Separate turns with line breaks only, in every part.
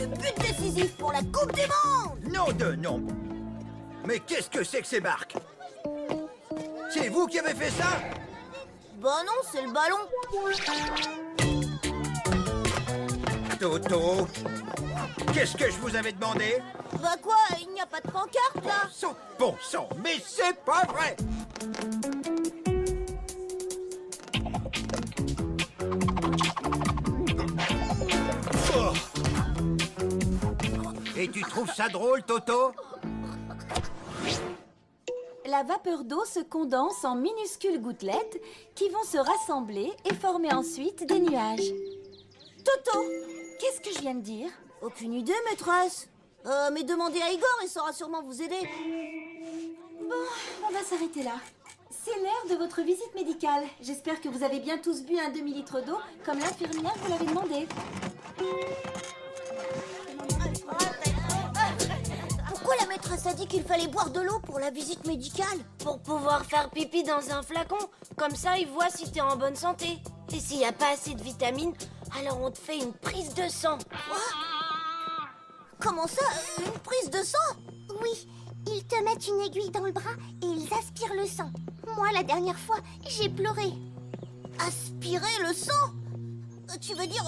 le but décisif pour la Coupe du Monde!
Nom de nom! Mais qu'est-ce que c'est que ces barques? C'est vous qui avez fait ça?
Bah non, c'est le ballon.
Toto, qu'est-ce que je vous avais demandé?
Bah quoi, il n'y a pas de pancarte là?
Bon sang, mais c'est pas vrai! Oh. Et tu trouves ça drôle, Toto?
La vapeur d'eau se condense en minuscules gouttelettes qui vont se rassembler et former ensuite des nuages. Toto, qu'est-ce que je viens de dire?
Aucune idée, maîtresse. Mais demandez à Igor, il saura sûrement vous aider.
Bon, on va s'arrêter là. C'est l'heure de votre visite médicale. J'espère que vous avez bien tous bu un demi-litre d'eau, comme l'infirmière vous l'avait demandé.
Pourquoi la maîtresse a dit qu'il fallait boire de l'eau pour la visite médicale?
Pour pouvoir faire pipi dans un flacon. Comme ça, ils voient si t'es en bonne santé. Et s'il n'y a pas assez de vitamines, alors on te fait une prise de sang.
Quoi? Comment ça? Une prise de sang?
Oui, ils te mettent une aiguille dans le bras et ils aspirent le sang. Moi, la dernière fois, j'ai pleuré.
Aspirer le sang? Tu veux dire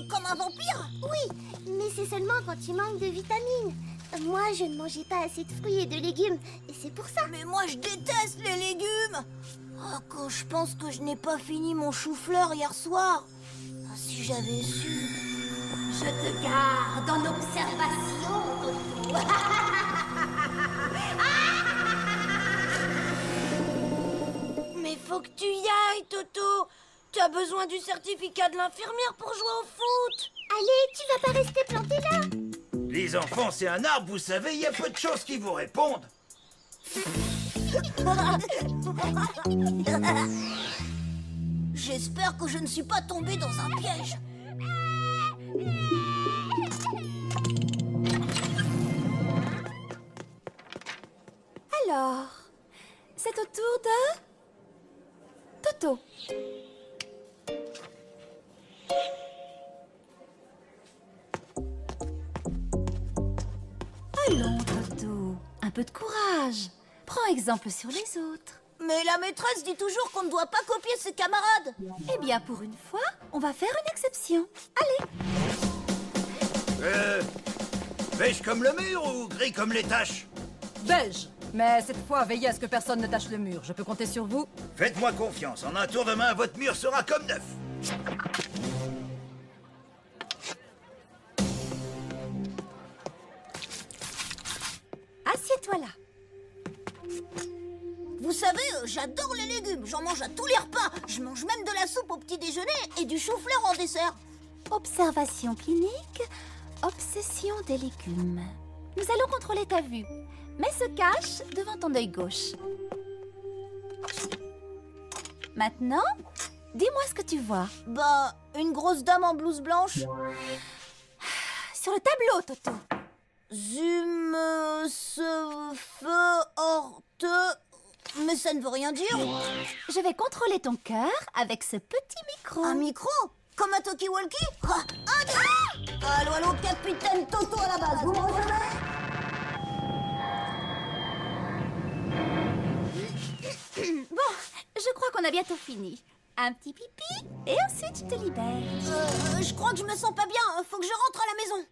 comme un vampire?
Oui, mais c'est seulement quand tu manques de vitamines. Moi, je ne mangeais pas assez de fruits et de légumes, et c'est pour ça.
Mais moi, je déteste les légumes. Oh, quand je pense que je n'ai pas fini mon chou-fleur hier soir. Ah, si j'avais su...
Je te garde en observation, Toto.
Mais faut que tu y ailles, Toto. Tu as besoin du certificat de l'infirmière pour jouer au foot.
Allez, tu vas pas rester planté là.
Les enfants, c'est un arbre, vous savez, il y a peu de choses qui vous répondent.
J'espère que je ne suis pas tombée dans un piège.
Alors, c'est au tour de... Toto. Allons, Toto. Un peu de courage. Prends exemple sur les autres.
Mais la maîtresse dit toujours qu'on ne doit pas copier ses camarades.
Eh bien, pour une fois, on va faire une exception. Allez.
Beige comme le mur ou gris comme les taches?
Beige. Mais cette fois, veillez à ce que personne ne tâche le mur. Je peux compter sur vous?
Faites-moi confiance, en un tour de main, votre mur sera comme neuf.
Assieds-toi là.
Vous savez, j'adore les légumes. J'en mange à tous les repas. Je mange même de la soupe au petit déjeuner et du chou-fleur en dessert.
Observation clinique, obsession des légumes. Nous allons contrôler ta vue, mais se cache devant ton œil gauche. Maintenant, dis-moi ce que tu vois.
Bah, une grosse dame en blouse blanche.
Sur le tableau, Toto.
Zoom, se, feu, orte... Mais ça ne veut rien dire.
Je vais contrôler ton cœur avec ce petit micro.
Un micro? Comme un talkie-walkie? Allô, allô, capitaine Toto à la base, vous me recevez?
Bon, je crois qu'on a bientôt fini. Un petit pipi et ensuite je te libère.
Je crois que je me sens pas bien. Faut que je rentre à la maison.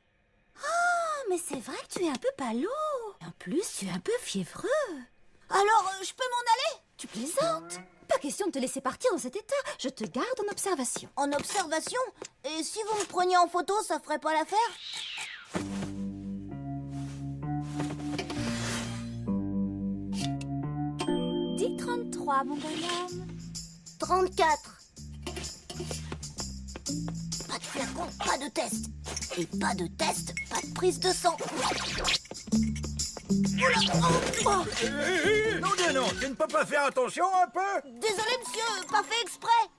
Oh, mais c'est vrai que tu es un peu palo. En plus, tu es un peu fiévreux.
Alors, je peux m'en aller?
Tu plaisantes? Pas question de te laisser partir dans cet état. Je te garde en observation.
En observation? Et si vous me preniez en photo, ça ferait pas l'affaire?
10,33, mon bonhomme.
34. Pas de flacon, pas de test. Et pas de test, pas de prise de sang. Oula, oh.
Non, Dieu, non, tu ne peux pas faire attention un peu?
Désolé, monsieur, pas fait exprès.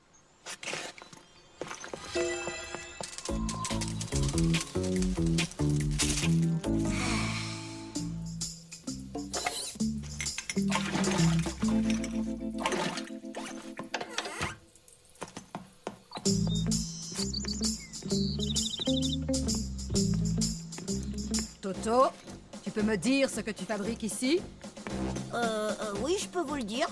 Toto, tu peux me dire ce que tu fabriques ici?
Oui, je peux vous le dire.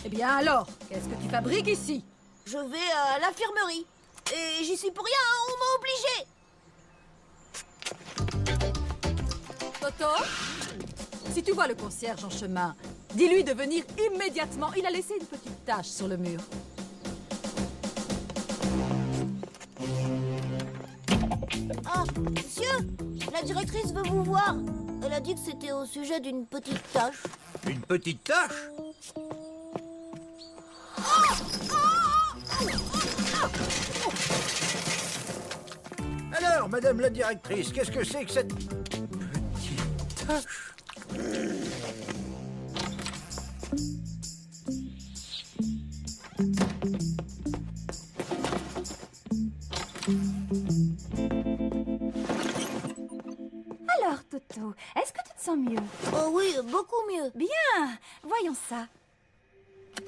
Eh bien alors, qu'est-ce que tu fabriques ici?
Je vais à l'infirmerie. Et j'y suis pour rien, hein, on m'a obligé.
Toto, si tu vois le concierge en chemin, dis-lui de venir immédiatement. Il a laissé une petite tache sur le mur.
Ah, monsieur, la directrice veut vous voir. Elle a dit que c'était au sujet d'une petite tâche.
Une petite tâche? Alors, madame la directrice, qu'est-ce que c'est que cette petite tâche?
Alors, Toto, est-ce que tu te sens mieux?
Oh oui, beaucoup mieux.
Bien, voyons ça.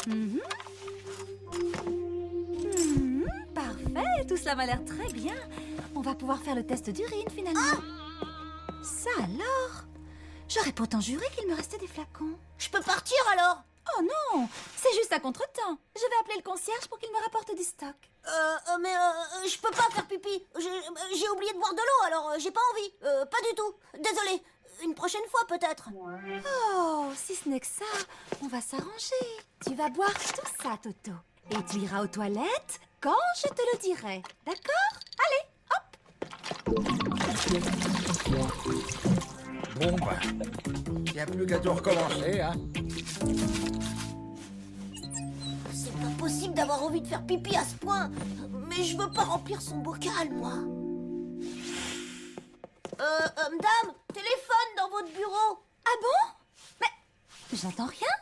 Mhm. Parfait, tout cela m'a l'air très bien. On va pouvoir faire le test d'urine finalement. Ça alors? J'aurais pourtant juré qu'il me restait des flacons.
Je peux partir alors?
Oh non, c'est juste un contretemps. Je vais appeler le concierge pour qu'il me rapporte du stock.
Mais je peux pas faire pipi. J'ai oublié de boire de l'eau, alors j'ai pas envie. Pas du tout. Désolée. Une prochaine fois peut-être.
Oh, si ce n'est que ça, on va s'arranger. Tu vas boire tout ça, Toto. Et tu iras aux toilettes quand je te le dirai. D'accord? Allez, hop!
Bon, ben, il n'y a plus qu'à tout recommencer, hein.
C'est pas possible d'avoir envie de faire pipi à ce point. Mais je veux pas remplir son bocal, moi. Madame, téléphone dans votre bureau.
Ah bon? Mais j'entends rien.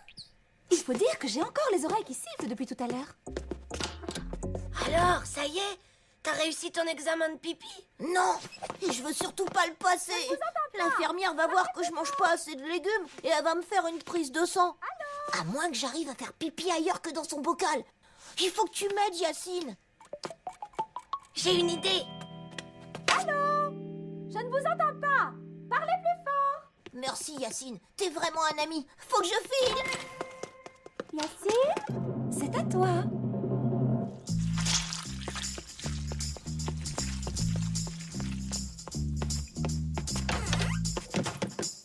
Il faut dire que j'ai encore les oreilles qui sifflent depuis tout à l'heure.
Alors, ça y est? T'as réussi ton examen de pipi?
Non, et je veux surtout pas le passer. L'infirmière va voir que je mange pas assez de légumes et elle va me faire une prise de sang. À moins que j'arrive à faire pipi ailleurs que dans son bocal. Il faut que tu m'aides, Yacine.
J'ai une idée.
Je ne vous entends pas. Parlez plus fort.
Merci, Yacine. T'es vraiment un ami. Faut que je file.
Yacine, c'est à toi.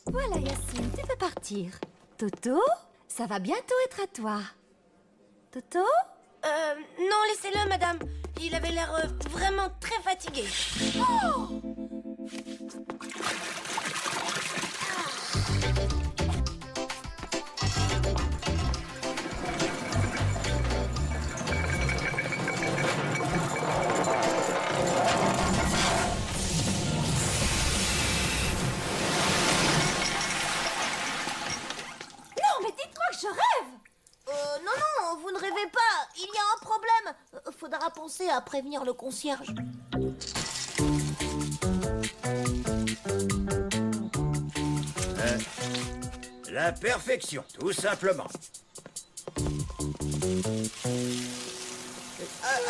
Voilà, Yacine, tu peux partir. Toto, ça va bientôt être à toi. Toto?
Non, laissez-le, madame. Il avait l'air vraiment très fatigué.
Non, mais dites-moi que je rêve.
Non, vous ne rêvez pas. Il y a un problème. Faudra penser à prévenir le concierge.
La perfection, tout simplement.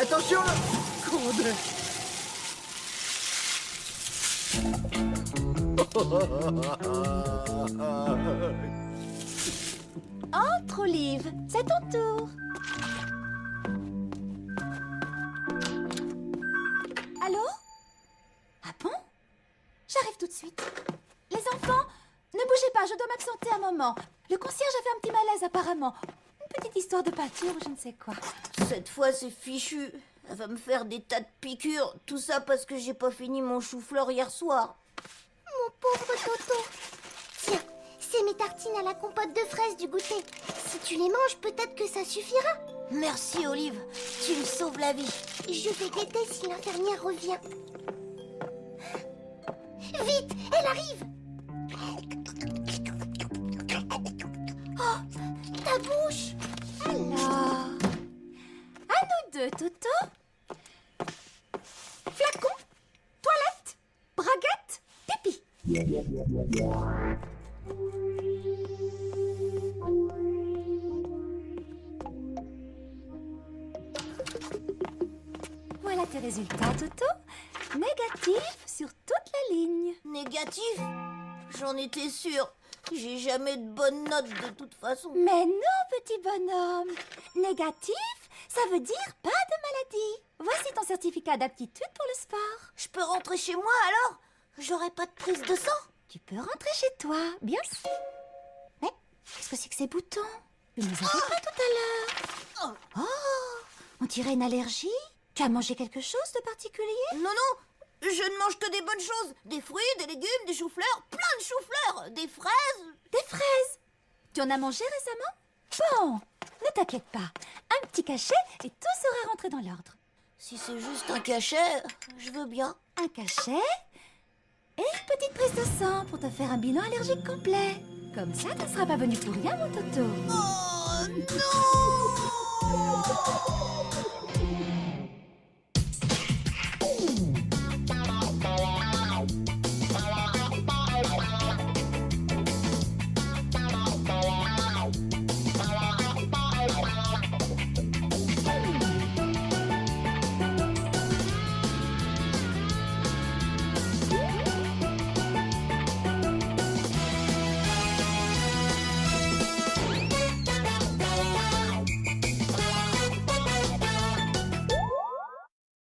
Attention, là. Coude.
Entre, Olive, c'est ton tour. Allô? Ah bon? J'arrive tout de suite. Les enfants, ne bougez pas, je dois m'absenter un moment. Le concierge a fait un petit malaise apparemment. Une petite histoire de peinture ou je ne sais quoi.
Cette fois, c'est fichu. Elle va me faire des tas de piqûres. Tout ça parce que j'ai pas fini mon chou-fleur hier soir.
Mon pauvre Toto. Tiens, c'est mes tartines à la compote de fraises du goûter. Si tu les manges, peut-être que ça suffira.
Merci, Olive. Tu me sauves la vie.
Je vais guetter si l'infirmière revient. Vite, elle arrive. Oh, ta bouche.
Alors, à nous deux, Toto. Flacon, toilette, braguette, pipi. Voilà tes résultats, Toto. Négatif sur toute la ligne.
Négatif? J'en étais sûre. J'ai jamais de bonnes notes de toute façon.
Mais non, petit bonhomme. Négatif, ça veut dire pas de maladie. Voici ton certificat d'aptitude pour le sport.
Je peux rentrer chez moi alors? J'aurai pas de prise de sang?
Tu peux rentrer chez toi, bien sûr. Mais qu'est-ce que c'est que ces boutons? Tu ne les avais pas tout à l'heure. Oh, on dirait une allergie. Tu as mangé quelque chose de particulier?
Non, non, je ne mange que des bonnes choses. Des fruits, des légumes, des choux-fleurs, plein de choux-fleurs, des fraises.
Des fraises. Tu en as mangé récemment? Bon, ne t'inquiète pas. Un petit cachet et tout sera rentré dans l'ordre.
Si c'est juste un cachet, je veux bien.
Un cachet et une petite prise de sang pour te faire un bilan allergique complet. Comme ça, tu ne seras pas venu pour rien, mon Toto.
Oh non!